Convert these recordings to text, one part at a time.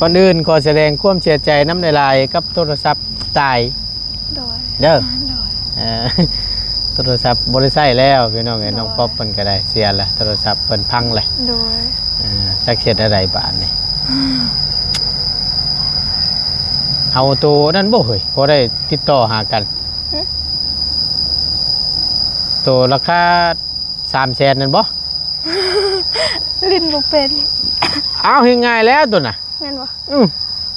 ก่อนอื่นขอแสดงความเสียใจน้ำลายกับโทรศัพท์ตายโดยเด้อ โดย โทรศัพท์บริษัทแล้วพี่น้องไอ้น้องป๊อปเพิ่นก็ได้เสียละโทรศัพท์เพิ่นพังเลย โดยจักเฮ็ดอะไรบาดนี่เอาตัวนั่นบ่เฮ้ยพอได้ติดต่อหากันตัวราคา300,000นั่นบ่ ลิ้นบ่เป็น เอาให้ง่ายแล้วตัวน่ะ แม่นบ่ อ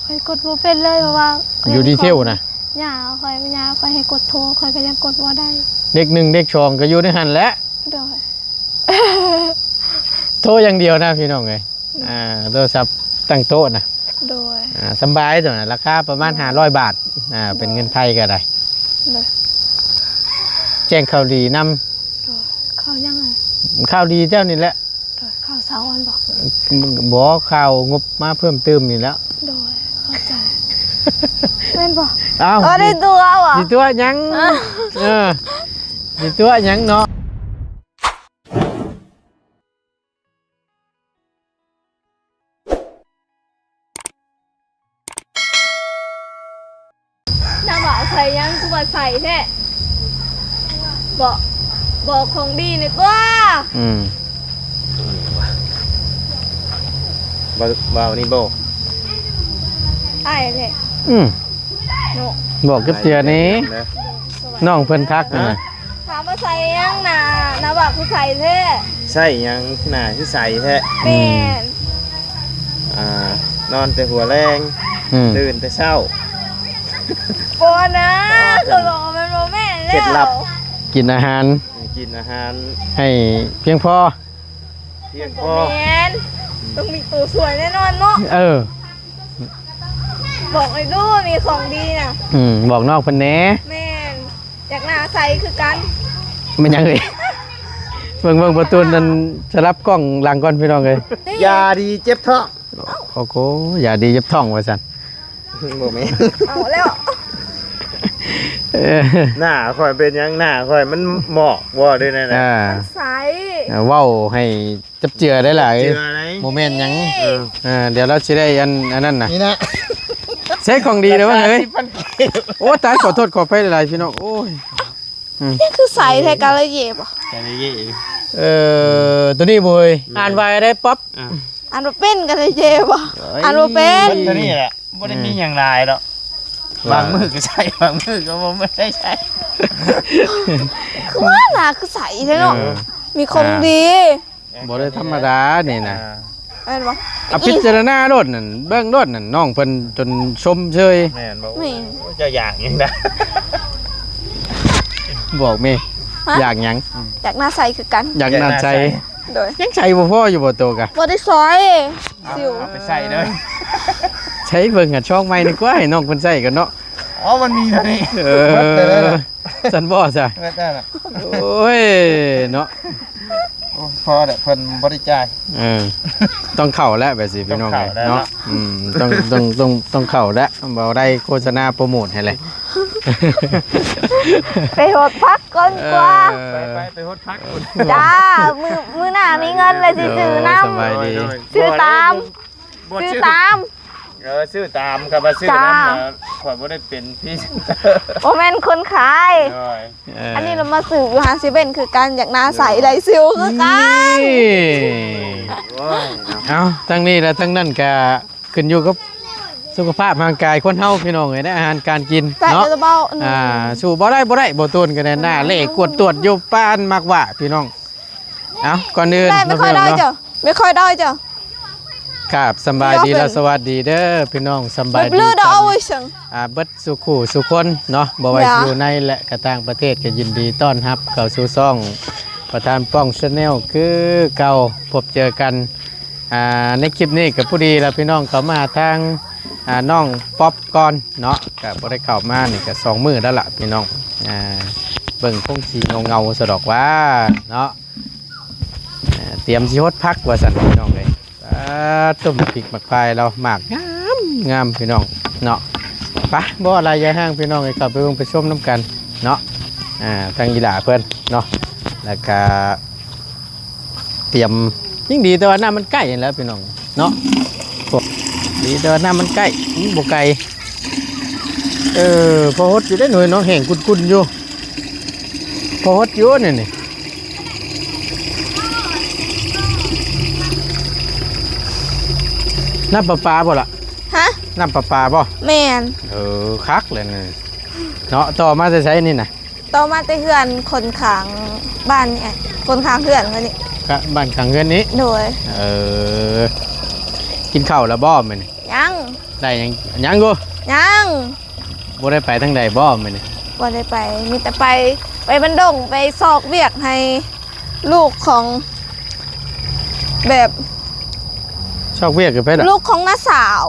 ค่อยกดบ่เป็นเลยเพราะว่า อยู่ดีเทลนะ ย่าค่อยให้กดโทรค่อยก็ยังกดบ่ได้เด็ก1เด็ก2ก็อยู่ในหั่นแหละ โดย โทรอย่างเดียวนะพี่น้องเอ้ยโทรศัพท์ตั้งโต๊ะนะ โดยสบายตัวน่ะราคาประมาณ500 บาทเป็นเงินไทยก็ได้ โดย แจ้งข่าวดีนำ โดยข้าวยังไง ข่าวดีเจ้านี่แหละ โดยข้าวเช้าอันบอก บ่ข่าวงบมาเพิ่มเติมนี่แล้ว โดยเข้าใจแม่นบ่ อ้าว ได้ตัวว่ะ สิตัวหยังสิตัวหยังเนาะน้าบ่าวใส่ยังกูบ่ใส่แท้บอกของดีนี่ตัวบ่าวนี่บ่ไอ้แท้โน บอกกับเจือนี้น้องเพิ่นทักนั่นน่ะ ถามว่าใส่ยังน้าบ่าวกูใส่แท้ ใช่ยังหน้าที่ใสแท้ แม่น นอนแต่หัวแรง ตื่นแต่เช้า บ่นะคือบอกว่ามันบ่แม่นแล้ว เคล็ดลับ กินอาหาร กินอาหาร ให้เพียงพอ เพียงพ บ่ อ แม่นต้องมีตัวสวยแน่นอนเนาะ บอกเลยดูมีของดีน่ะ บอกน้องเพิ่นแหน่ แม่นจากหน้าใสคือกัน มันยังเอ้ยเบิ่งประตูนั่นจะรับกล้องหลังก่อนพี่น้องเอ้ย ยาดีเจ็บท้อง โอ้โหอย่าดีเจ็บท้องว่าซั่น บ่แม่น เอาแล้ว หน้าข่อยเป็นยังหน้าข่อยมันเหมาะบ่ด้วยนะ ใส เว้าให้จับเจือได้หลาย เจือไหน โมเมนต์หยังเดี๋ยวเราสิได้อันนั้นน่ะ นี่นะ เซ็ตของดีเด้อว่าเฮ้ย 10,000 เก็บ โอ้ตายขอโทษขออภัยหลายๆพี่น้องโอ้ย นี่คือใสแท้กาละเย็บอ่ะ แต่นี่ ตัวนี้บ่เฮ้ยอ่านไว้ได้ป๊อป อันว่าเป็นกาละเย็บอ่ะอันว่าเป็น ตัวนี้แหละบ่ได้มีหยังหลายดอกบางมือก็ใช่บางมือก็บ่ได้ใช่ คือว่าน่ะคือใสแท้เนาะมีของดี บ่ได้ธรรมดานี่นะ แม่นบ่ เอาพิจารณารถนั่นเบิ่งรถนั่นน้องเพิ่นจนชมเชย แม่นบ่จะอย่างยังได้ บอกแม่อยากหยัง จากหน้าใสคือกัน อยากน่าใจ โดย ยังใช้บ่พออยู่บ่โตกะ บ่ได้ซอยสิว เอาไปใส่เลย ใช้เบิ่งกับช่องใหม่ดีกว่าให้น้องเพิ่นใช้กันเนาะ อ๋อมันมีเท่านี้ สันบ่ซะ เบิดได้ล่ะ โอ้ยเนาะ โอ้พอเด้อเพิ่นบ่ได้จ่าย ต้องเข้าแล้วแบบสิพี่น้อง ต้องเข้าแล้ว เนาะต้องเข้าแล้วบ่ได้โฆษณาโปรโมทให้เลย ไปโหดพักก่อนกว่า ไปฮดพัก จ้ามือหน้ามีเงินเลยสิซื้อน้ สบายดี ำซื้อตามซื้อตาม ซื้อตามกับมาซื้อน้ำนะข่อยบ่ได้เป็นพี่ โอแมนคนขาย อันนี้เรามาสืบอยู่ฮาซิเบนคือการอยากหน้าใสไรซิวคือกัน เอาทั้งนี้และทั้งนั้นก็ขึ้นอยู่กับสุขภาพร่างกายคนเฮาพี่น้องเอ้ยนะอาหารการกิน แต่ เนาะ จะเบา สู้บ่ได้บ่ตูนกันแน่หน้าเละกวดตรวจอยู่ป้านมักว่าพี่น้องเอาก่อนอื่น แต่ไม่ค่อยได้จ้ะไม่ค่อยได้จ้ะ ครับสำบายดีและสวัสดีเด้อพี่น้องสำบายดี เลือดเอาไว้เชิง เบิดสุขูสุคนเนาะบ่ว่าอยู่ในและกระต่างประเทศก็ยินดีต้อนรับเข้าสู่ซ่องประธานป้องชาแนลคือเก่าพบเจอกันในคลิปนี้กับผู้ดีแล้วพี่น้องเขามาทางน้องป๊อปก่อนเนาะก็บ่ได้เข้ามานี่ก็2มื้อแล้วล่ะพี่น้องเบิ่งคงสีเงาๆสะดอกว่าเนาะเตรียมสิฮดพักว่าซั่นพี่น้องเลยต้มพริกหมักพายเราหมากงามพี่น้องเนาะไปบ่อะไรยายห้างพี่น้องเลยกลับไปเบิ่งไปชมน้ำกันเนาะทางกีฬาเพื่อนเนาะแล้วก็เตรียมยิ่งดีแต่ว่าหน้ามันใกล้แล้วพี่น้องเนาะ ดีแต่ว่าน้ำมันใกล้บ่ไกลพอฮดอยู่ได้หน่วยน้องแห่งกุนๆอยู่พอฮดอยู่นี่น้ำประปาบ่ล่ะ ฮะ น้ำประปาบ่ แม่น คักเลยนี่เนาะต่อมาจะใช้นี่น่ะ ต่อมาแต่เฮือนคนข้างบ้านนี่คนข้างเฮือนเขานี่ ก็บ้านข้างเฮือนนี้ โดย กินข้าวแล้วบ่มื้อนี้ ยัง ได้ยังกู ยัง บ่ได้ไปทางใดบ่มื้อนี้ บ่ได้ไปมีแต่ไปบันดงไปซอกเวียกให้ลูกของแบบ ชอบเวียกกับเพชร ลูกของน้าสาว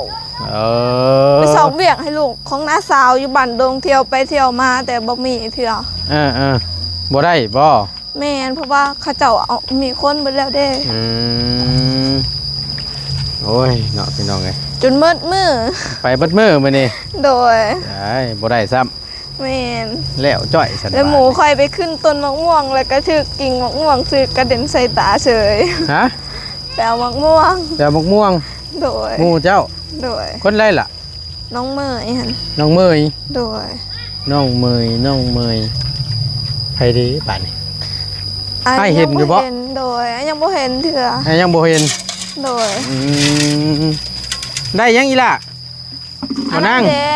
ไปซอกเวียกให้ลูกของน้าสาวอยู่บ้านดงเที่ยวไปเที่ยวมาแต่บ่มีเทื่อ บ่ได้บ่ แม่นเพราะว่าเขาเจ้าเอามีคนเบิดแล้วเด้ โอ้ยเนาะพี่น้องเอ้ย จนมืดมือ ไปเบิดมื้อมื้อนี้ โดย ได้บ่ได้ซ้ำ แม่น แล้วจ้อยสัน แล้วหมูค่อยไปขึ้นต้นมะม่วงแล้วก็ถึกกิ่งมะม่วงสึกกระเด็นใส่ตาเฉย ฮะ แปลมะม่วง แต่มะม่วง โดย หมู่เจ้า โดย คนไรล่ะ น้องเมยหั่น น้องเมย โดย น้องเมยไผดีป่านนี้ อั ให้เห็นอยู่บ่ งโดยอันยังบ่เห็นเถื่อ ยังบ่เห็น โดย ได้ยังอีล่ะมานั่ง เด้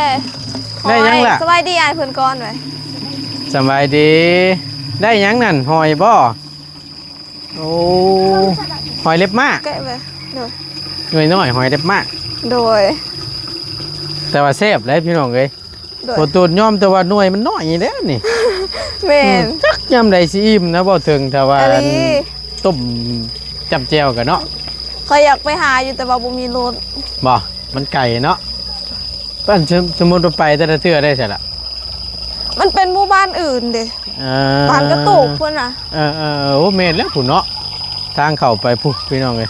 ได้ยังล่ะ สบายดีอ้ายเพิ่นก่อนไว้ สบายดี ได้ยังนั่นหอยบ่โอ้หอยเล็บมาก ใกล้ไปโดย หน่วยน้อยหอยเล็บมาก โดย แต่ว่าแซ่บเลยพี่น้องเอ้ย โดย ตัวตูนย่อมแต่ว่าหน่วยมันน้อยอย่างนี้นี่ แม่น จักยำใดสิอิ่มนะบ่ถึงแต่ว่า อันนี้ ต้มจำแจวกันเนาะ เขาอยากไปหาอยู่แต่ว่าบ่มีรถ บ่มันไก่เนาะปั้นสมมุติว่าไปแต่ละเทื่อได้ใช่ละ มันเป็นหมู่บ้านอื่นเด้ บ้านกระตุกเพิ่นน่ะ โอ้เมนแล้วผู้เนาะทางเข้าไปผู้พี่น้องเอ้ย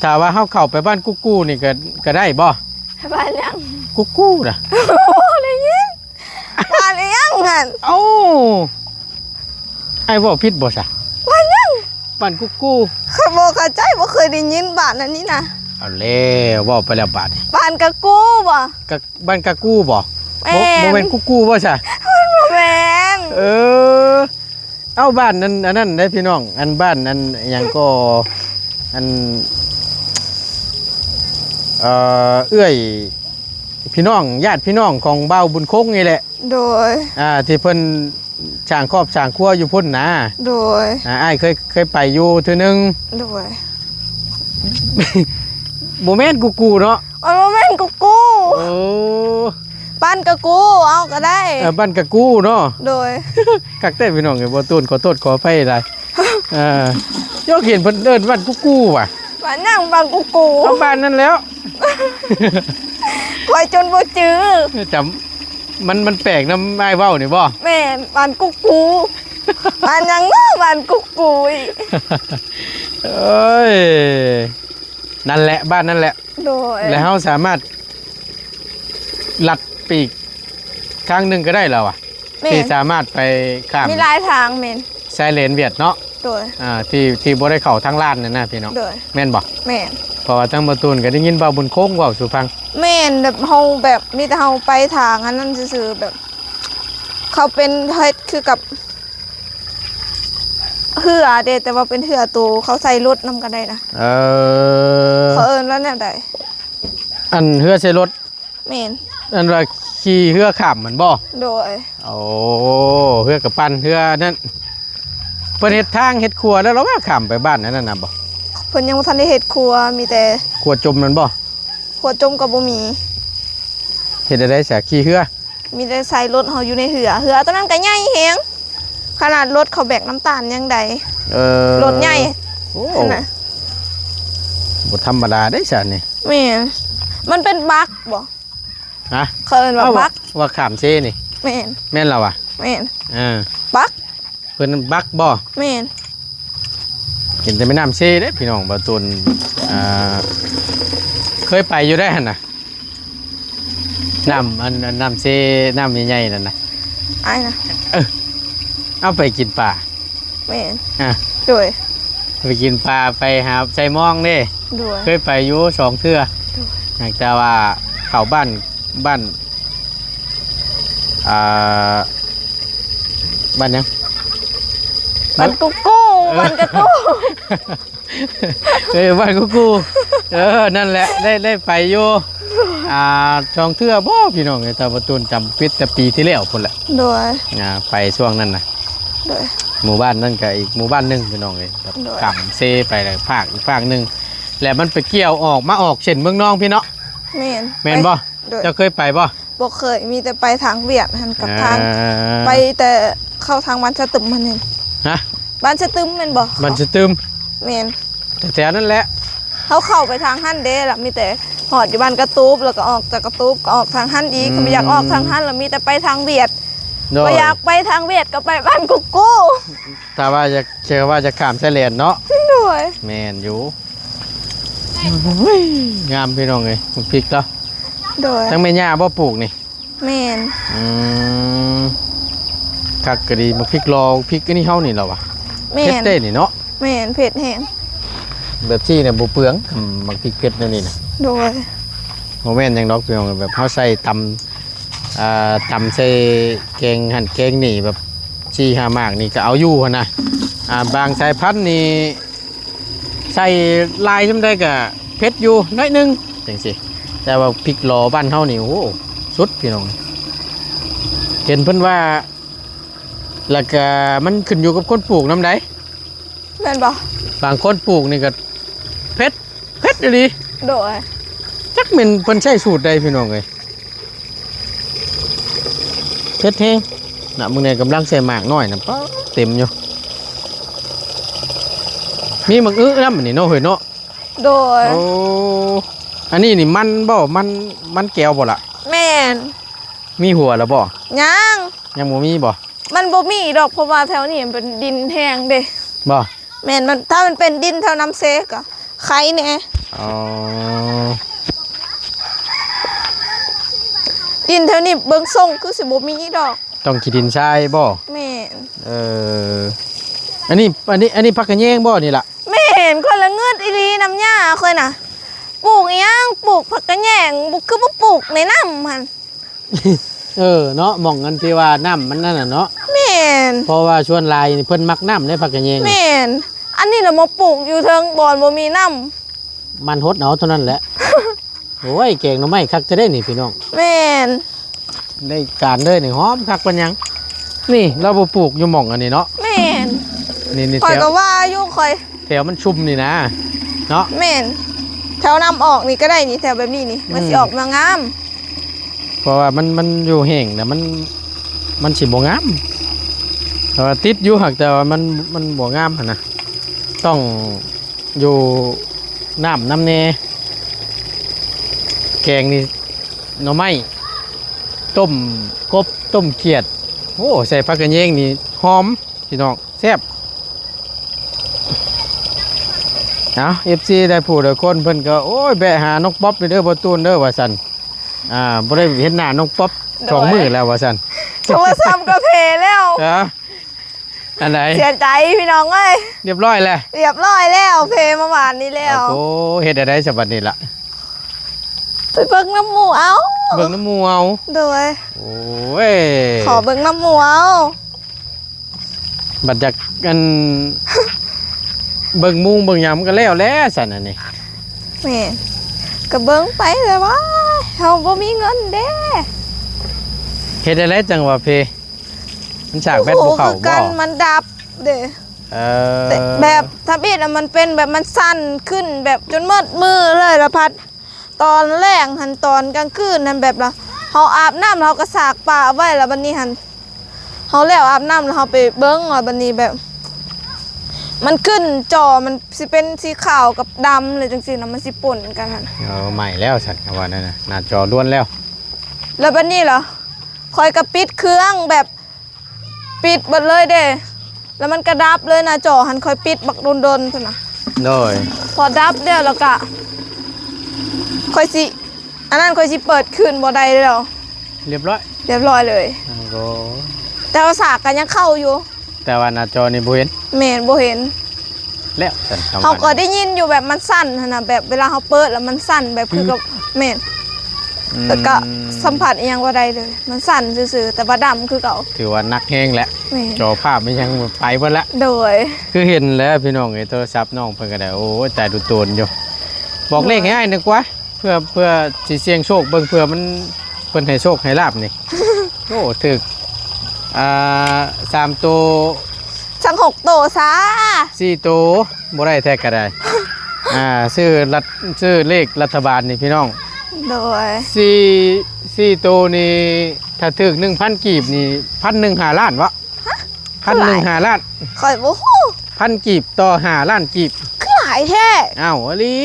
ถ้าว่าเฮาเข้าไปบ้านกุ๊กกู้นี่ก็ได้บ่ บ้านยัง กุ๊กกู้น่ะ โอ้ได้ยินบ้านยังหั่น เอ้าไอ้เว้าผิดบ่ซะ บ้านยัง บ้านกุ๊กกู้ ข้าบ่เข้าใจบ่เคยได้ยินบ้านนั้นนี่นะ เอาแล้วเว้าไปแล้วบาดนี้ บ้านกะกูบ่ กะบ้านกะกู้บ่ แม่น บ่แม่นกุ๊กกู้บ่ซะ บ่แม่น เอาบ้านนั้นอันนั้นได้พี่น้องอันบ้านอันหยังก็อันเอื้อยพี่น้องญาติพี่น้องของเบาบุญคงนี่แหละ โดย ที่เพิ่นช่างครอบช่างครัวอยู่พุ่นนะ โดย อ้ายเคยไปอยู่เทื่อนึง โดย บ่แม่นกูเนาะ มันบ่แม่นกะกู โอ้ บ้านกะกูเอาก็ได้ บ้านกะกูเนาะ โดย กักแต่พี่น้องเอ้ยบ่ตูนขอโทษขออภัยหลายยกเห็นเพิ่นเอิ้นบ้านกูว่ะ บ้านยังบ้านกูกู เอาบ้านนั้นแล้ว คอยจนบ่จื้อ จำมันแปลกนำอ้ายเว้านี่บ่ แม่นบ้านกูกูบ้านยังเนาะบ้านกูกูอีก เอ้ยนั่นแหละบ้านนั่นแหละ โดย แล้วเราสามารถลัดปีกข้างหนึ่งก็ได้แล้วอ่ะ แม่ ที่ น สามารถไปข้าม มีหลายทางแม่น ชายเลนเวียดเนาะ โดย ที่บ่ได้เข้าทางลาดนั่นนะพี่น้อง โดย แม่นบ่ แม่น เพราะว่าทางประตูนก็ได้ยินเบาบุญโค้งเว้าสู่ฟัง แม่นแบบเฮาแบบมีแต่เฮาไปทางอันนั้นซื่อๆแบบ เขาเป็นเฮ็ดคือกับเหือเด้แต่ว่าเป็นเหือตูเขาใส่รถนำกันได้นะ เขาเอิ้นว่าแนวใด อันเฮือใส่รถ แม่น อันว่าขี่เฮือข้ามมันบ่ โดย โอ้เฮือกับปั้นเฮือนั่นเพิ่นเฮ็ดทางเฮ็ดครัวแล้วเราว่าข้ามไปบ้านนั้นน่ะบ่ เพิ่นยังบ่ทันได้เฮ็ดครัวมีแต่ ครัวจมนั่นบ่ ครัวจมก็บ่มี เฮ็ดได้ซะขี่เฮือ มีแต่ใส่รถเฮาอยู่ในเหือตัวนั้นก็ใหญ่แฮงขนาดรถเขาแบกน้ำตาลยังได้รถใหญ่ โอ้ นั่นน่ะ บ่ธรรมดาได้ซะนี่ แม่นมันเป็นบักบ่ ฮะ เขาเอิ้นว่าบัก ว่าขามเซนี่ แม่น แม่นแล้วอ่ะ แม่น บักเพิ่นบักบ่ แม่น เห็นแต่แม่น้ำเซเด้พี่น้องบ่ตุนเคยไปอยู่ได้หั่นน่ะน้ำเซน้ำใหญ่ๆนั่นน่ะ อ้ายนะ เอาไปกินปลา แม่น อ่ะ โดย ไปกินปลาไปหาใส่มองเด้ ด้วย เคยไปอยู่2เทื่อแต่ว่าเข้าบ้านบ้านบ้านยัง บ้านกุ๊กกู้บ้านกระตู้ บ้านกูนั่นแหละได้ไปอยู่2เทื่อบ่พี่น้องแต่ประตูนจำปิดแต่ปีที่แล้วพุ่นแหละ ด้วย ไปช่วงนั้นน่ะ ด้วย หมู่บ้านนั่นก็อีกหมู่บ้านหนึงพี่น้องเลยแบบ ด้วย กำเซไปเลยภาคอีกภาคหนึงแล้วมันไปเกี่ยวออกมาออกเช่นเมืองนองพี่เนาะ แม่น แม่นบ่ ด้วย เจ้าเคยไปบ่ บ่เคยมีแต่ไปทางเวียดหันกับทาง ไป ไป แต่เข้าทางบ้านสะตึมมันเอง ฮะ บ้านสะตึมแม่นบ่ มันจะตึม แม่น แต่แถวนั่นแหละ เขาเข้าไปทางหันเด้ล่ะมีแต่หอดอยู่บ้านกระตูบแล้วก็ออกจากกระตูบก็ออกทางหันอีกก็ไม่อยากออกทางหันแล้วมีแต่ไปทางเวียด โด บ่ ย อยากไปทางเวียดก็ไปบ้านกุ๊กกู้ ถ้าว่าจะเชื่อว่าจะข้ามชายแดนเนาะ ด้วย แม่นอยู่โอ้ยงามพี่น้องเลยมันพริกแล้ว ด้วย ทั้งแม่ย่าบ่ปลูกนี่ แม่น คักก็ดีมันพริกรอพริกอันนี้เฮานี่เหรอวะ แม่ เผ็ด น ได้นี่เนาะ แม่นเผ็ดแห้ง แบบที่เนี่ยบ่เปลืองมันพริกเผ็ดนั่นนี่นะ ด้วย โมเมนต์ยังดอกพี่น้องแบบเขาใส่ตำใส่แกงหั่นแกงนี่แบบชี้หามากนี่ก็เอาอยู่หั่นนะบางสายพันธุ์นี่ใส่ลายจำได้ก็เผ็ดอยู่น้อยหนึงจังสิแต่ว่าพริกหลอบ้านเฮานี่โอ้สุดพี่น้องเห็นเพิ่นว่าแล้วก็มันขึ้นอยู่กับคนปลูกน้ำใด แม่นบ่ บางคนปลูกนี่ก็เผ็ดอีหลี ด้วย จักแม่นเพิ่นใช้สูตรใดพี่น้องเอ้ยเผ็ดแฮงน่ะมื้อนี้กำลังใส่หมากน้อยน่ะป๊าเต็มอยู่มีหมักอึนำนี่เนาะเฮ้ยเนาะ โดย โอ้อันนี้นี่มันบ่มันแก้วบ่ล่ะ แม่น มีหัวแล้วบ่ ยัง ยังบ่มีบ่ มันบ่มีดอกเพราะว่าแถวนี้มันเป็นดินแห้งเด้ บ่ แม่นมันถ้ามันเป็นดินแถวน้ำเซกอะไข่แน่ อ๋อ ดินแถวนี้เบิ่งทรงคือสิบ่มีดอก ต้องขี้ดินทรายบ่ แม่น เอออันนี้ผักกระแยงบ่นี่ล่ะ แม่นคนละเงือดอีหลีน้ำหญ้าค่อยน่ะปลูกอีหยังปลูกผักกระแยงบ่คือบ่ปลูกในน้ำมัน เนาะหม่องกันที่ว่าน้ำมันนั่นน่ะเนาะ แม่น เพราะว่าชวนลายนี่เพิ่นมักน้ำในผักกระแยงนี่ แม่นอันนี้เรามาปลูกอยู่เทิงบ่อนบ่มีน้ำ มันฮดเอาเท่านั้นแหละ โอ้ยเก่งหน่อไม้คักจะได้นี่พี่น้อง แม่น ได้การเลยนี่หอมคักปันยังนี่เราบ่ปลูกอยู่หม่องอันนี้เนาะ แม่น นี่ ข่อย แถ ก็ ว ว่าอยู่ข่อย แถวมันชุ่มนี่นะเนาะ แม่นแถวน้ำออกนี่ก็ได้นี่แถวแบบนี้นี่มันสิออกมางาม เพราะว่ามันอยู่แห้งแต่มันสิบ่งามแต่ว่าติดอยู่หักแต่ว่ามันบ่งามหั่นนะต้องอยู่น้ำแน่แกงนี่หน่อไม้ต้มกบต้มเขียดโอ้ใส่ผักกระเยงนี่หอมพี่น้องแซ่บเอา FC ได้ผู้ได้คนเพิ่นก็โอ้ยแบะหานกป๊อปเด้อบ่ตูนเด้อว่าซั่นบ่ได้เห็นหน้านกป๊อปสองมื้อแล้วว่าซั่น โทรศัพท์ก็เพแล้ว อันไหน เสียใจพี่น้องเอ้ย เรียบร้อยแล้ว เรียบร้อยแล้วเพเมื่อวานนี้แล้ว โอ้เฮ็ดได้สบัดนี้ล่ะ ไปเบิ่งน้ำหมูเอา เบิ่งน้ำหมูเอา โดย โอ้ย ขอเบิ่งน้ำหมูเอา บัดจากกัน เบิ่งมุงเบิ่งหยังมันก็แล้วสั่นอันนี้ แม่ก็เบิ่งไปแต่ว่าเฮาบ่มีเงินเด้ เฮ็ดได้จังว่าเพมันฉากแบตภูเขา คือ บ่ กันมันดับเด้ เอ แต่แบบถ้าบิดอะมันเป็นแบบมันสั้นขึ้นแบบจนมืดมือเลยละพัดตอนแรกหันตอนกลางคืนนั่นแบบละเขาอาบน้ำเราก็สากป่าไว้แล้วบัดนี้หันเขาแล้วอาบน้ำแล้วเขาไปเบิ้งแล้วบัดนี้แบบ มันขึ้นจอมันสิเป็นสีขาวกับดำเลยจังๆนะมันสิป่นกันหัน เอาใหม่แล้วสั่นก็ว่านั่นน่ะหน้าจอล้วนแล้ว แล้วบัดนี้เหรอคอยกระปิดเครื่องแบบปิดหมดเลยเด้แล้วมันกระดับเลยนะจอหันคอยปิดบักโดนๆพุ่นนะ โดย พอดับเดียวแล้วก็ค่อยสิอันนั้นค่อยสิเปิดคืนบ่ได้แล้ว เรียบร้อย เรียบร้อยเลย โอ้ แต่ว่าสากกันยังเข้าอยู่ แต่ว่าหน้าจอนี่บ่เห็น แม่นบ่เห็น แล้วสัน เขาก็ได้ยินอยู่แบบมันสั่นหั่นนะแบบเวลาเขาเปิดแล้วมันสั่นแบบคือกับแม่นแต่ก็สัมผัสอีหยังบ่ได้เลย มันสั่นซื่อๆแต่ว่าดำคือเก่า ถือว่านักแห้งแหละ แม่น จอภาพมันยังไปเบิ่ละ โดย คือเห็นแล้วพี่น้องไอ้โทรศัพท์น้องเพิ่นก็ได้โอ้ยแต่ดูโตนอยู่บอกเลขให้อ้ายนึกว่าเพื่อสิเสี่ยงโชคเบิ่งเพื่อมันเพิ่นให้โชคให้ลาบนี่ โอ้ถึก3ตัว ช่าง6โตซะ 4ตัวบ่ได้แท้ก็ได้ ชื่อเลขรัฐบาลนี่พี่น้อง โดย 4ตัวนี่ถ้าถึก 1,000 กีบนี่1,105ล้านวะ1,105ล้าน ข่อยบ่ฮู้ 1,000 กีบต่อ5ล้านกีบ คือหลายแท้ อ้าวอลี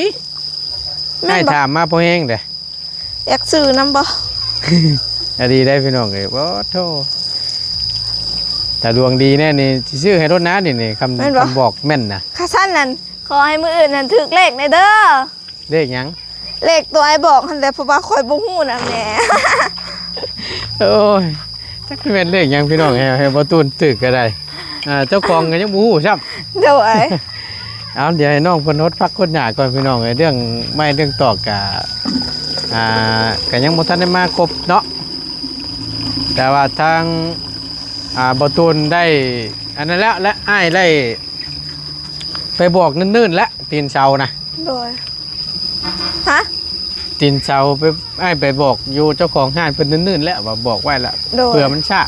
แม่ ให้ นบ่ ถามมาพอแห้งเด้ อยากซื้อนำบ่ อดีได้พี่น้องเอ้ยบ่โทแต่ดวงดีแน่นี่สิซื้อให้รถน้านี่คำบอกแม่นนะ ค่าสั้นนั่นขอให้มื้ออื่นนั่นถึกเลขในเด้อ เลขหยัง เลขตัวไอ้บอกหั่นแหละเพราะว่าข่อยบ่ฮู้นำแหน่ โอ้ยจักสิเป็นเลขหยังพี่น้องให้บ่ตูนตึกก็ได้เจ้าของก็ยังบ่ฮู้ซับ โดย เอาเดี๋ยวให้น้องเพิ่นฮดพักคนหน้าก่อนพี่น้องเอ้ยเรื่องไม่เรื่องตอกก็ยังบ่ทันได้มาครบเนาะแต่ว่าทางบ่ตูนได้อันนั้นแล้วและอ้ายได้ไปบอกนื่นๆแล้วตีนเช้านะ โดยฮะ ตีนเช้าไปอ้ายไปบอกอยู่เจ้าของห้างเพิ่นนื่นๆแล้วว่าบอกไว้แล้ว โดย เผื่อมันช้า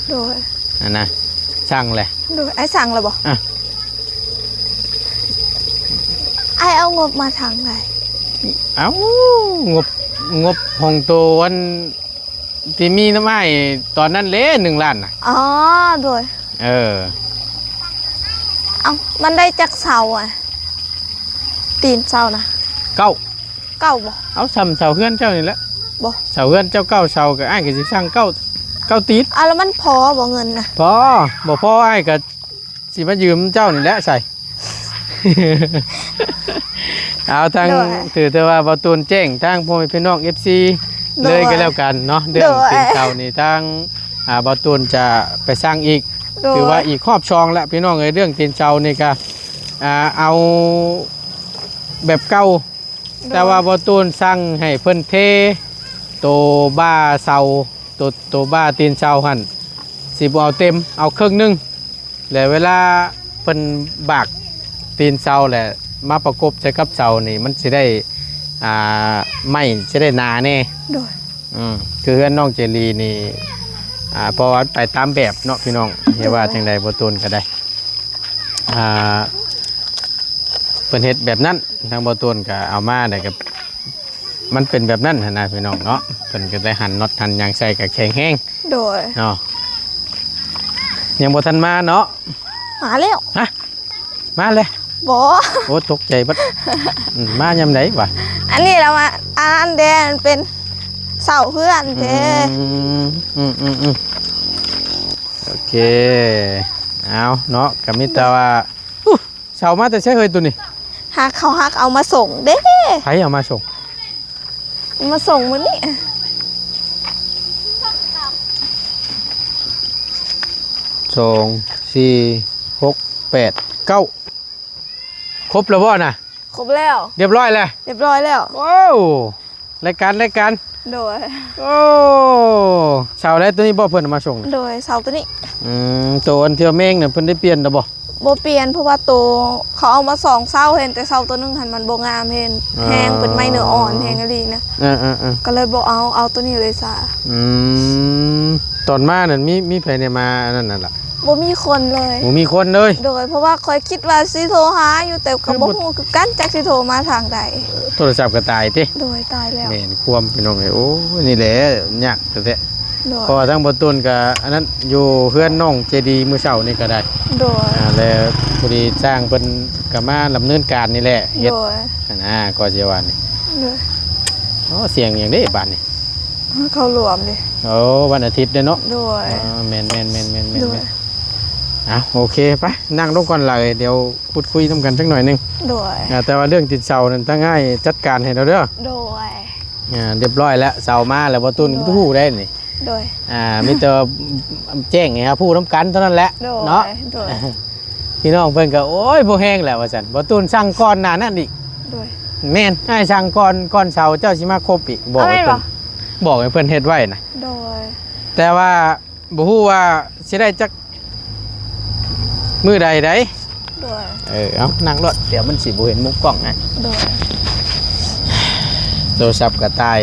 โดย อันนะช่างแหละ โดยไอ้สั่งแล้วบ่ อ่ะ ไอ้เอางบมาทางไหน เอ้างบห้องโตวันที่มีน้ำไม้ตอนนั้นเลย1 ล้านน่ะ อ๋อโดย เออ เอามันได้จากเสาอ่ะตีนเสานะ เก้า เก้าบ่ เอาซ้ำเสาเฮือนเจ้านี่แหละ บ่ เสาเฮือนเจ้าเก้าเสาก็อ้ายก็สิสร้างเก้าตีด อ่ะแล้วมันพอบ่เงินนะ พอบ่พออ้ายก็สิมายืมเจ้านี่แหละใส่ เอาทางถือแต่ว่าบ่ตูนแจ้งทางพ่อแม่พี่น้อง FC เลยก็แล้วกันเนาะเรื่องตีนเสานี่ทางบ่ตูนจะไปสร้างอีก โดย ถือว่าอีกครอบชองแล้วพี่น้องเอ้ยเรื่องตีนเจ้านี่ก็เอาแบบเก่าแต่ว่าบ่ตูนสั่งให้เพิ่นเทโตบ้าเสาโตบ้าตีนเจ้าหั่นสิบ่เอาเต็มเอาครึ่งหนึงแล้วเวลาเพิ่นบากตีนเสาแหละมาประกบใส่กับเสานี่มันสิได้ไม่สิได้หนาแน่ โดย คือเพื่อนน้องเจรีนี่พอไปตามแบบเนาะพี่น้องเรียกว่าจังใดบ่ตูนก็ได้เพิ่นเฮ็ดแบบนั้นทางบ่ตูนก็เอามาได้ก็มันเป็นแบบนั้นหั่นนะพี่น้องเนาะเพิ่นก็ได้หั่นน็อตหั่นหยังใส่ก็แข็งแรง โดย เนาะยังบ่ทันมาเนาะ มาแล้ว มาเลย บ่ โอ้ตกใจบัดมายามใดวะ อันนี้เรามาอันแดงเป็นเสาเพื่อนเด้ โอเคเอาเนาะก็มีแต่ว่าเช้ามาแต่ใช้เฮยตัวนี้ ฮักเขาฮักเอามาส่งเด้ ไผเอามาส่ง มาส่งมื้อนี้ 2 4 6 8 9ครบแล้วบ่น่ะ ครบแล้ว เรียบร้อยแล้ว เรียบร้อยแล้ว โอ้รายการ โดย โอ้เช้าแล้วตัวนี้บ่เพิ่นเอามาส่งน่ะ โดยเสาตัวนี้ ตัวอันเที่ยวแมงน่ะเพิ่นได้เปลี่ยนแล้วบ่ บ่เปลี่ยนเพราะว่าตัวเขาเอามา2เสาเห็นแต่เสาตัวหนึงหันมันบ่งามเห็นแห้งเป็นไม้เนื้ออ่อนแห้งอะลีนะ ก็เลยบ่เอาตัวนี้เลยซะ ตอนมานั่นมีไผได้มาอันนั้นน่ะล่ะ บ่มีคนเลย บ่มีคนเลย โดยเพราะว่าคอยคิดว่าสิโทรหาอยู่แต่ก็บ่ฮู้คือกันจักสิโทรมาทางใด โทรศัพท์ก็ตายติ โดยตายแล้ว แม่นความพี่น้องเอ้ยโอ้ยนี่แหละยากแท้ โดย ๆเพราะว่าทั้งบ่ต้นก็อันนั้นอยู่เฮือนน้องเจดีมื้อเช้านี่ก็ได้ โดย แล้วพอดีสร้างเพิ่นก็มาดำเนินการนี่แหละเฮ็ด โดย นะก็สิว่านี่ โดย อ๋อเสียงหยังเด้บาดนี่ เข้ารวมดิ โอ้วันอาทิตย์เด้อเนาะ โดย อ๋อแม่นๆๆ โดย ๆอ่ะโอเคไปนั่งลงก่อนเลยเดี๋ยวพูดคุยนำกันจักหน่อยหนึง โดย แต่ว่าเรื่องติดเสานั่นตั้งให้จัดการให้เราเด้อ โดย เรียบร้อยแล้วเสามาแล้วบ่ตุนก็ฮู้ได้นี่ โดย มีแต่แจ้งไงครับผู้น้ำกันเท่านั้นแหละ โดย เนาะ โดย พี่น้องเพิ่นก็โอ้ยบ่แห้งแล้วว่าซั่นบ่ตูนสั่งก่อนหน้านั้นอีก โดย แม่นอ้ายสั่งก่อนเช้าเจ้าสิมาครบอีกบอก เอา ให้ แม่น เพิ่ บ่ นบอกให้เพิ่นเฮ็ดไว้นะ โดย แต่ว่าบ่ฮู้ว่าสิได้จักมื้อใดได โดย เอานั่งรถเดี๋ยวมันสิบ่เห็นมุมกล้องไง โดย โทรศัพท์ก็ตาย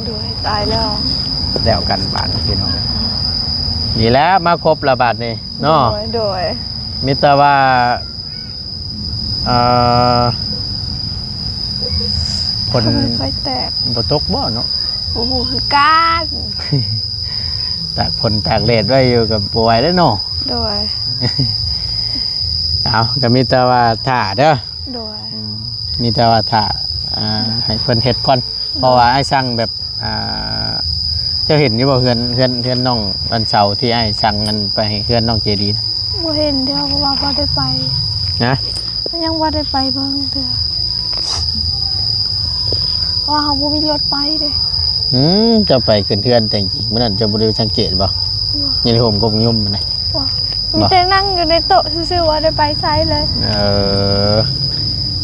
โดยตายแล้ว แล้วกันบาดพี่น้องนี่แหล้วมาครบระบาดนี่เนาะ โดย มีแต่ว่าคน ทำไมไฟแตก บ่ตกบ่เนาะ โอ้โหคือการ ตากฝนตากแดดไว้อยู่กับป่วยแล้วเนาะ โดย เอาก็มีแต่ว่าถ่าเด้อ โดย มีแต่ว่าถ่าให้เพิ่นเฮ็ดก่อนเพราะว่าไอ้สั่งแบบเจ้าเห็นอยู่บ่เฮือนน้องวันเสาร์ที่ไอ้สั่งเงินไปให้เฮือนน้องเจดีนะ บ่เห็นเดียวเพราะว่าบ่ได้ไป นะ ยังบ่ได้ไปเบิ่งเด้อเพราะว่าเฮาบ่มีรถไปเด้ จะไปขึ้นเฮือนแต่จริงๆมื้อนั้นเจะบ่ได้สังเกตบ่ยินผมก็ยุ่มมันนะ ว่ามีแต่นั่งอยู่ในโต๊ะซื่อๆว่าได้ไปไสเลย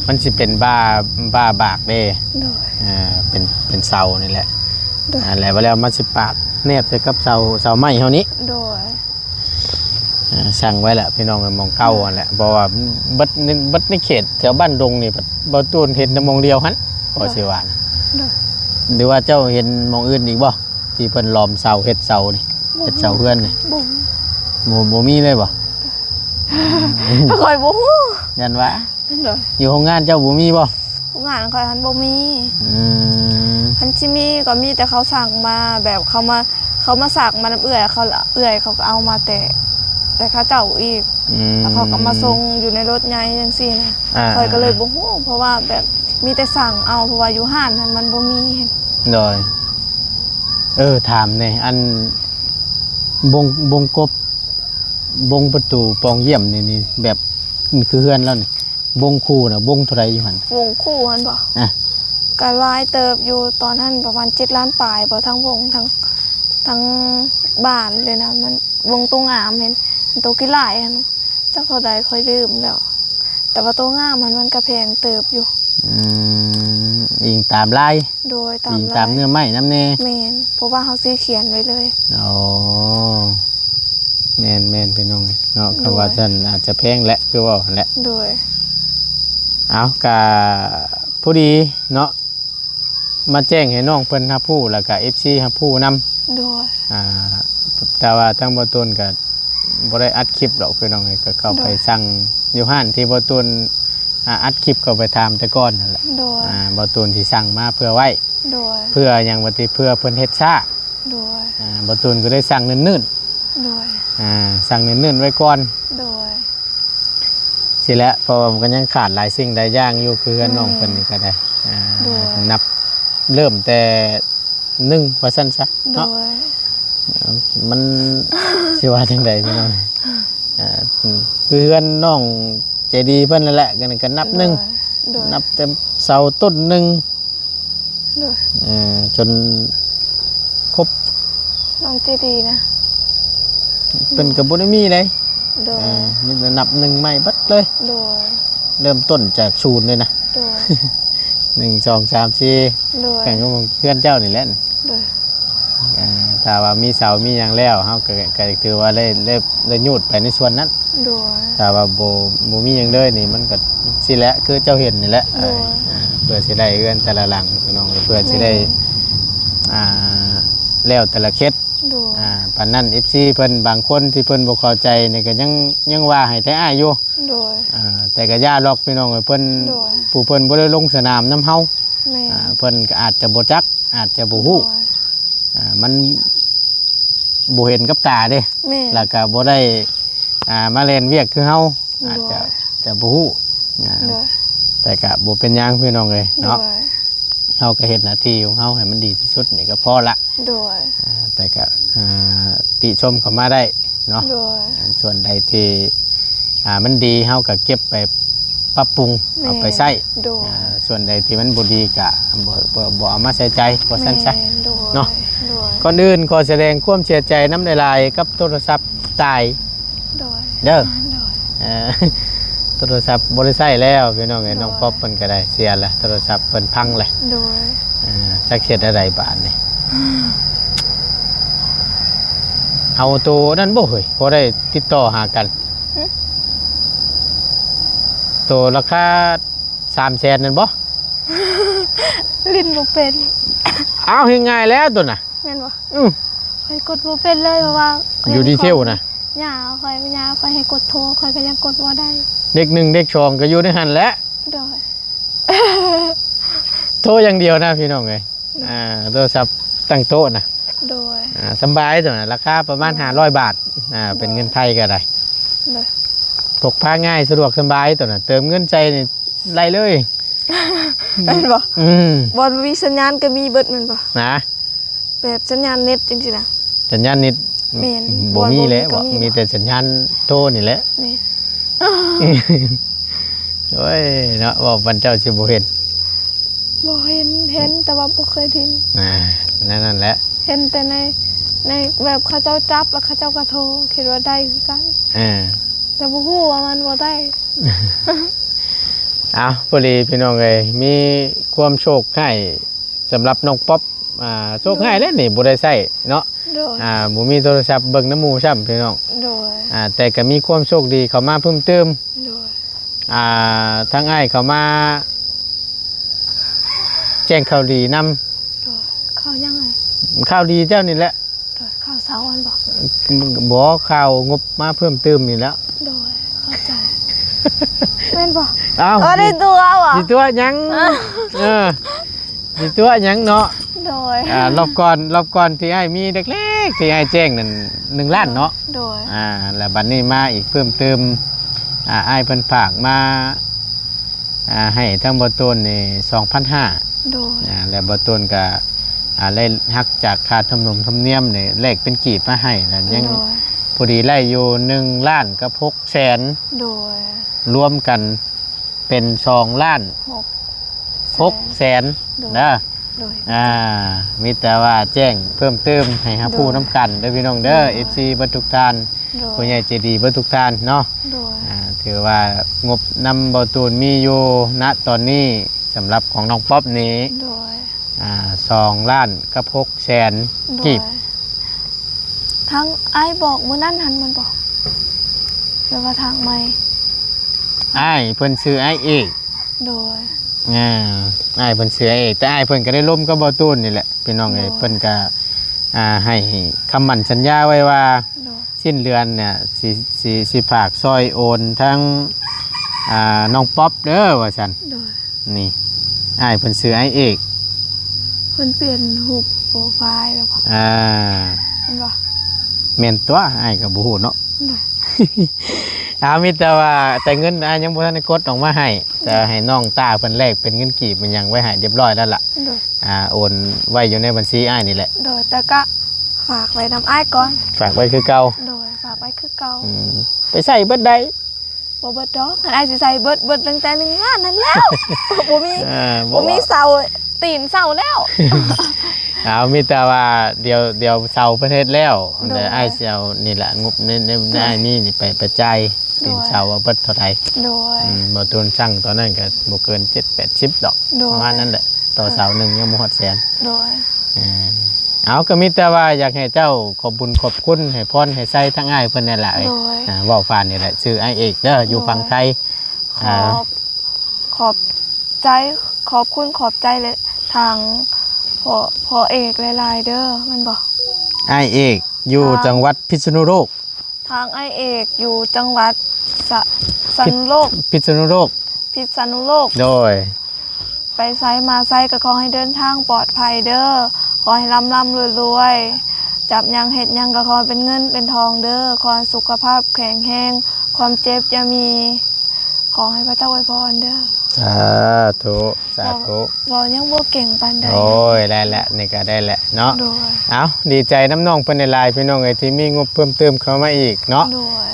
มันสิเป็นบ้าบากเด้ โดย เป็นเสานี่แหละ โดย แล้วแล้วมันสิปากแนบใส่กับเสาไม้เฮานี้ โดย สั่งไว้แหละพี่น้องมองเก้าอันแหละเพราะว่าบัดในเขตแถวบ้านดงนี่บ่ตูนเห็นแต่มองเดียวหันบ่สิว่านะ โดย หรือว่าเจ้าเห็นมองอื่นอีกบ่ที่เพิ่นล้อมเสาเฮ็ดเสานี่เฮ็ดเสาเฮือนนี่ บุ๋ม บ่มีเลยบ่ คอยบ่ฮู้ ยันว่า โดย อยู่โรงงานเจ้าบ่มีบ่ ผู้งานคอยหันบ่มี อืม คันสิมีก็มีแต่เขาสั่งมาแบบเขามาสั่งมานำเอื้อยเขาก็เอามาแต่เขาเจ้าอีกแล้วเขาก็มาส่งอยู่ในรถใหญ่จังซี่นะคอยก็เลยบ่ฮู้เพราะว่าแบบมีแต่สั่งเอาเพราะว่าอยู่ห้านนั้นมันบ่มี โดยถามแน่อันบงกบบงประตูปองเยี่ยมนี่แบบนี่คือเฮือนแล้วนี่บงคู่น่ะบงเท่าไหร่อยู่หั่น วงคู่มันบ่ อ่ะ ก็หลายเติบอยู่ตอนนั้นประมาณ7ล้านปลายบ่ทั้งวงทั้งบ้านเลยนะมันวงตัวงามเห็นตัวกี่หลายอันจักเท่าใดค่อยลืมแล้ว แต่ว่าตัวงามมันก็แพงเติบอยู่ อิงตามลาย โดยตาม อิงตามเนื้อไม้น้ำแน่ แมนเพราะว่าเขาซื้อเขียนไว้เลย อ๋อแม่นเป็นน้องเนาะคำว่าฉันอาจจะแพงแหละคือว่าหั่นแหละ โดย เอากะผู้ดีเนาะมาแจ้งให้น้องเพิ่นรับผู้แล้วก็ FC รับผู้นำ โดย แต่ว่าทางบ่ต้นก็บ่ได้อัดคลิปดอกพี่น้องเอ้ยก็เข้าไปสั่งอยู่ห้านที่บ่ต้นอัดคลิปเข้าไปถามแต่ก่อนนั่นแหละ โดย บ่ต้นสิสั่งมาเพื่อไว้ โดย เพื่อหยังบ่ติเพื่อเพิ่นเฮ็ดช้า โดย บ่ต้นก็ได้สั่งเนิ่น โดย ๆสั่งเนิ่นๆไว้ก่อน โดย สิแหละเพราะว่ามันก็ยังขาดหลายสิ่งหลายอย่างอยู่คือน้องเพิ่นนี่ก็ได้นับเริ่มแต่1ว่าซั่นซะ โด เนาะ ย มัน สิว่าจังไดพี่น้องคือเฮือนน้องใจดีเพิ่นนั่นแหละก็นับหนึ่ง โดย นับแต่เสาต้นหนึ่ง โดย จนครบ น้องเจดีนะ เป็นกับบุญมีเลย โดย มีแต่นับหนึ่งไม่บัดเลย โดย เริ่มต้นจากศูนย์เลยนะ โดย 1 2 3 4 โดย แข่งกับเพื่อนเจ้านี่แหละ โดย ถ้าว่ามีเสามีอย่างแล้วเฮาก็ถือว่าได้ยูดไปในส่วนนั้น โดย ถ้าว่าบ่มีหยังเลยนี่มันก็สิแหละคือเจ้าเห็นนี่แหละ โดย เพื่อสิได้เอื้อนแต่ละหลังพี่น้องเพื่อสิได้แล้วแต่ละเคส โดย ปานนั้น FC เพิ่นบางคนที่เพิ่นบ่เข้าใจนี่ก็ยังว่าให้แต่อ้ายอยู่ โดย แต่ก็ย่าหรอกพี่น้องเอ้ยเพิ่น โดย ผู้เพิ่นบ่ได้ลงสนามน้ำเฮา แม่ เพิ่นก็อาจจะบ่จักอาจจะบ่ฮู้ โดย มันบ่เห็นกับตาเด้ แม่ แล้วก็บ่ได้มาเล่นเวียกคือเฮาอาจจะบ่ฮู้ โดย แต่ก็บ่เป็นหยังพี่น้องเอ้ย โด เนาะ ย เฮาก็เฮ็ดหน้าที่ของเฮาให้มันดีที่สุดนี่ก็พอละ โดย แต่ก็ติชมเข้ามาได้เนาะ โดย ส่วนใดที่มันดีเฮาก็เก็บไปปรับปรุงเอาไปใช้ โดย ส่วนใดที่มันบ่ดีก็บ่เอามาใส่ใจว่าซั่นซะ แม่โดย เนาะ โดย ก่อนอื่นขอแสดงความเสียใจน้ำในลายกับโทรศัพท์ตาย โดย เด้อ โดย เอ่อโทรศัพท์บ่ได้ใช้แล้วพี่น้องเอ้ยน้องป๊อปเพิ่นก็ได้เสียแล้วโทรศัพท์เพิ่นพังเลย โดย จักเฮ็ดอะไรบาดนี่เอาตัวนั่นบ่เฮ้ยพอได้ติดต่อหากันตัวราคา300,000นั่นบ่ ลิ้นบ่เป็น อ้าวเฮ็ดง่ายแล้วตัวน่ะ แม่นบ่ อือ ค่อยกดบ่เป็นเลยเพราะว่า อยู่ดีเทลน่ะ ย่าค่อยให้กดโทรค่อยก็ยังกดบ่ได้ เด็ก1เด็ก2ก็อยู่ในหันแหละ โดย โทรอย่างเดียวนะพี่น้องเอ้ยโทรศัพท์ตั้งโต๊ะนะ โดย สำบายตัวน่ะราคาประมาณ500 บาทเป็นเงินไทยก็ได้ โดย พกพาง่ายสะดวกสบายตัวน่ะเติมเงินใจนี่ไล่เลย แม่นบ่ บ่มีสัญญาณก็มีเบิดแม่นบ่ นะ แบบสัญญาณเน็ตจังซี่นะ สัญญาณนิด แม่น บ่มีแล้ว บ่มีก็มี มีแต่สัญญาณโทรนี่แหละ แม่น โอ้ยเนาะว่าวันเจ้าสิบ่เห็น บ่เห็นแต่ว่าบ่เคยทิน นั่นแหละ เห็นแต่ในแบบเขาเจ้าจับแล้วเขาเจ้าก็โทรคิดว่าได้คือกัน แต่บ่ฮู้ว่ามันบ่ได้ เอาพอดีพี่น้องเอ้ยมีความโชคให้สำหรับน้องป๊อปโชคให้แล้วนี่บ่ได้ใช้เนาะ โดย บ่มีโทรศัพท์เบิ่งน้ำหมู่ซ้ำพี่น้อง โดย แต่ก็มีความโชคดีเข้ามาเพิ่มเติม โดย ทั้งอ้ายเข้ามาแจ้งข่าวดีนำ โดยเขายังไง ข่าวดีเจ้านี่แหละ โดยเขาสาวอันบอก บ่ข่าวงบมาเพิ่มเติมนี่แล้ว โดยเข้าใจแม่นบ่ อ้าว ได้ตัวว่ะ สิตัวหยังสิตัวหยังเนาะ โดย รอบก่อนที่อ้ายมีเล็กๆที่อ้ายแจ้งนั่น1 ล้านเนาะ โดย แล้วบัดนี้มาอีกเพิ่มเติมอ้ายเพิ่นฝากมาให้ทั้งบ่ต้นนี่ 2,500 โดย แล้วบ่ต้นก็ได้หักจากค่าธรรมเนียมนี่แลกเป็นกีบมาให้แล้วยัง โดย พอดีไล่อยู่1 ล้านกับ6 แสน โดย รวมกันเป็น2 ล้าน 6 แสน โดย นะ โดย มีแต่ว่าแจ้งเพิ่มเติมให้หาผู้น้ำกันเด้อพี่น้องเด้อ FC เบิดทุกท่าน โดย ผู้ใหญ่ใจดีเบิดทุกท่านเนาะ โดย ถือว่างบนำบ่ตูนมีอยู่ณตอนนี้สำหรับของน้องป๊อบนี้ โดย 2 ล้านกับ6 แสน โด กี ย บ ทั้งไอ้ายบอกมื้อนั้นหันมันบอกหรือว่าทางไม่ อ้ายเพิ่นซื้ออ้ายเอก โดย อ้ายเพิ่นซื้ออ้ายเอกแต่อ้ายเพิ่นก็ได้ร่วมกับบ่ตูนนี่แหละพี่น้องเอ้ย โอ้ เพิ่นก็ให้คำมั่นสัญญาไว้ว่า โดย สิ้นเดือนเนี่ยสิฝากซอยโอนทั้งน้องป๊อปเด้อว่าซั่น โดย นี่อ้ายเพิ่นซื้ออ้ายเอก เพิ่นเปลี่ยนรูปโปรไฟล์แล้วบ่ เห็นบ่ แม่นตัวอ้ายก็บ่ฮู้เนาะ โดย มีแต่ว่าแต่เงินอ้ายยังบ่ทันได้กดออกมาให้จะให้น้องตาเพิ่นแลกเป็นเงินกีบมันยังไว้ให้เรียบร้อยแล้วล่ะ โดย โอนไว้อยู่ในบัญชีอ้ายนี่แหละ โดยแต่ก็ฝากไว้นำอ้ายก่อน ฝากไว้คือเก่า โดยฝากไว้คือเก่า ไปใส่เบิดได้ บ่เบิดดอกคันอ้ายสิใส่เบิดตั้งแต่1 งานนั้นแล้ว บ่มี บ่มีเสาตีนเสาแล้ว มีแต่ว่าเดี๋ยวเสาประเทศแล้ว โดย เดี๋ยวอ้ายสิเอานี่แหละงบในอ้ายมีนี่ไปจ่ายตีนเสาว่าเบิดเท่าไหร่ โดย บ่ตูนช่างตอนนั้นก็บ่เกิน7-80ดอก โดย ประมาณนั้นแหละต่อเสาหนึงยังบ่ฮอดแสน โดย เอาก็มีแต่ว่าอยากให้เจ้าขอบบุญขอบคุณให้พรให้ใส่ทั้งอ้ายเพิ่นนั่นแหละ โดย เว้าฟานนี่แหละชื่ออ้ายเอกเด้ออยู่ฝั่งไทย ขอบใจขอบคุณขอบใจเลยทางพอเอกหลายๆเด้อมันบอก อ้ายเอกอยู่จังหวัดพิษณุโลก ทางไอเอกอยู่จังหวัดสันโลก พิษณุโลก พิษณุโลก โดย ไปไซมาไซก็ขอให้เดินทางปลอดภัยเด้อขอให้ร่ำรวยๆจับยังเห็ดยังก็ขอให้เป็นเงินเป็นทองเด้อขอให้สุขภาพแข็งแรงความเจ็บจะมี ขอให้พระเจ้าอวยพรเด้อ สาธุสาธุ เรายังบ่เก่งปานใด โอ้ยได้แหละนี่ก็ได้แหละเนาะ โดย เอาดีใจน้ำน้องเพิ่นในไลน์พี่น้องเอ้ยที่มีงบเพิ่มเติมเข้ามาอีกเนาะ โดย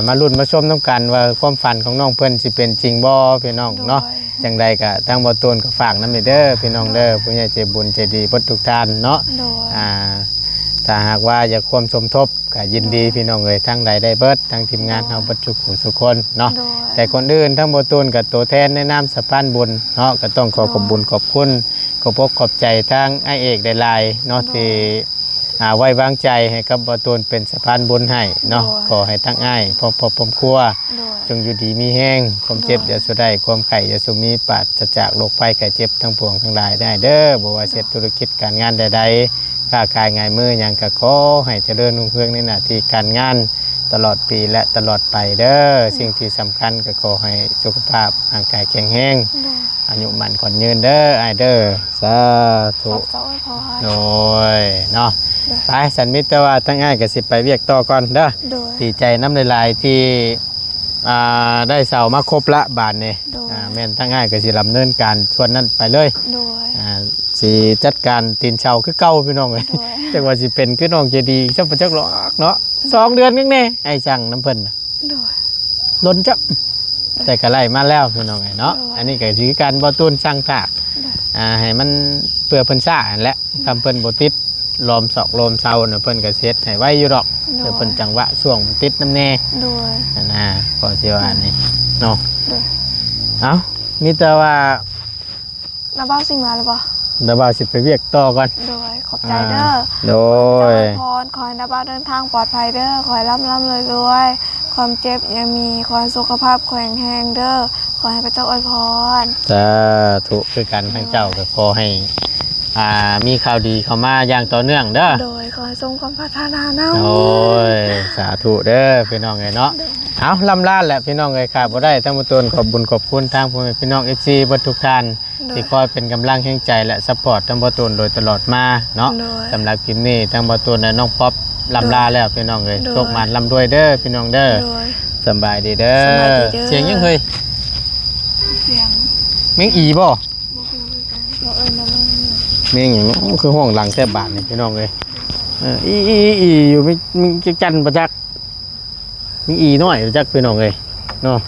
มาลุ้นมาชมน้ำกันว่าความฝันของน้องเพิ่นสิเป็นจริงบ่พี่น้องเนาะ โดย จังใดก็ทางบ่ตูนก็ฝากนำเด้อพี่น้องเด้อผู้ใหญ่ใจบุญใจดีเบิดทุกท่านเนาะ โดย ถ้าหากว่าอยากความสมทบก็ยินดีพี่น้องเอ้ยทั้งใดได้เบิดทั้งทีมงานเฮาเบัดทุกคนเนาะ โดย แต่คนอื่นทั้งบ่ตูนกับตัวแทนในนามสะพานบุญเนาะก็ต้องขอขอบบุญขอบคุณขอบขอบใจทางไอเอกได้หลายเนาะที่ไว้วางใจให้กับบ่ตูนเป็นสะพานบุญให้เนาะขอให้ทั้งอ้ายพ่อผมครัว โดย จงอยู่ดีมีแห้งความเจ็บอย่าสุดได้ความไข่อย่าสุมีปราศจากโรคภัยไข้เจ็บทั้งปวงทั้งหลายได้เด้อบ่ว่าเฮ็ดธุรกิจการงานใดๆค้าขายง่ายมือหยังก็ขอให้เจริญรุ่งเรืองในหน้าที่การงานตลอดปีและตลอดไปเด้อสิ่งที่สำคัญก็ขอให้สุขภาพร่างกายแข็งแรงอายุมั่นขวัญยืนเด้ออ้ายเด้อสาธุ ขอบเจ้าพร โดยเนาะไปสันมิตรแต่ว่าทั้งอ้ายก็สิไปเวียกต่อก่อนเด้อ โดย ดีใจน้ำหลายๆที่ได้เสามาครบละบาทนี่ โดย แม่นทั้งง่ายก็สิดำเนินการชวนนั้นไปเลย โดย สิจัดการตีนเชาคือเก่าพี่น้องเลย โดย แต่ว่าสิเป็นคือน้องเจดีจักบ่จักหรอกเนาะ2 เดือนนึงแน่ไอ้จังน้ำเพิ่นน่ะ โดย ล้นจับแต่ก็ไล่มาแล้วพี่น้องไงเนาะ โดย อันนี้ก็สิการบ่ตูนช่างตาก โดย ให้มันเพื่อเพิ่นซ่านั่นแหละทำเพิ่นบ่ติดลมศอกลมเชาน่ะเพิ่นก็เฮ็ดให้ไว้อยู่ดอกแต่เพิ่นจังหวะช่วงติดน้ำแน่ โดย นั่นนะก็สิว่านี่เนาะ โดย เอ้ามีแต่ว่า น้าบ้าสิมาหรือเปล่า เดี๋ยวว่าสิไปเวียกต่อก่อน โดยขอบใจเด้อ โด ขอให้ ย เจ้าพรขอให้น้าบ้าเดินทางปลอดภัยเด้อขอให้ร่ำรวยความเจ็บอย่ามีขอให้สุขภาพแข็งแรงเด้อขอให้พระเจ้าอวยพร สาธุคือกันทั้งเจ้าก็ขอให้มีข่าวดีเข้ามาอย่างต่อเนื่องเด้อ โดยขอให้ทรงความพัฒนาเนาะ โอ้ยสาธุเด้อพี่น้องเอ้ยเนาะเอาลำลาแหละพี่น้องเอ้ยค่ะบ่ได้ทั้งหมดตนขอบบุญขอบคุณทางพ่อแม่พี่น้อง FC เบ่ทุกท่านที่คอยเป็นกำลังแห่งใจและซัพพอร์ตทั้งบ่ตนโดยตลอดมาเนาะ โดย สำหรับคลิปนี้ทั้งบ่ตนและน้องป๊อปลำลาแล้วพี่น้องเอ้ย โดย โชคมันลำด้วยเด้อพี่น้องเด้อ โดย สำบายดีเด้อ สำบายดีเด้อ เสียงยังเฮ้ย เสียง แม่งอีบ่ บ่ฮู้คือกันบ่เอิ้นนะแม่ แม่งหยังเนาะคือห้องหลังแทบบาทนี่พี่น้องเอ้ยอีอยู่มีจักจันประจักมีอีน้อยประจักพี่น้องเอ้ยเนาะ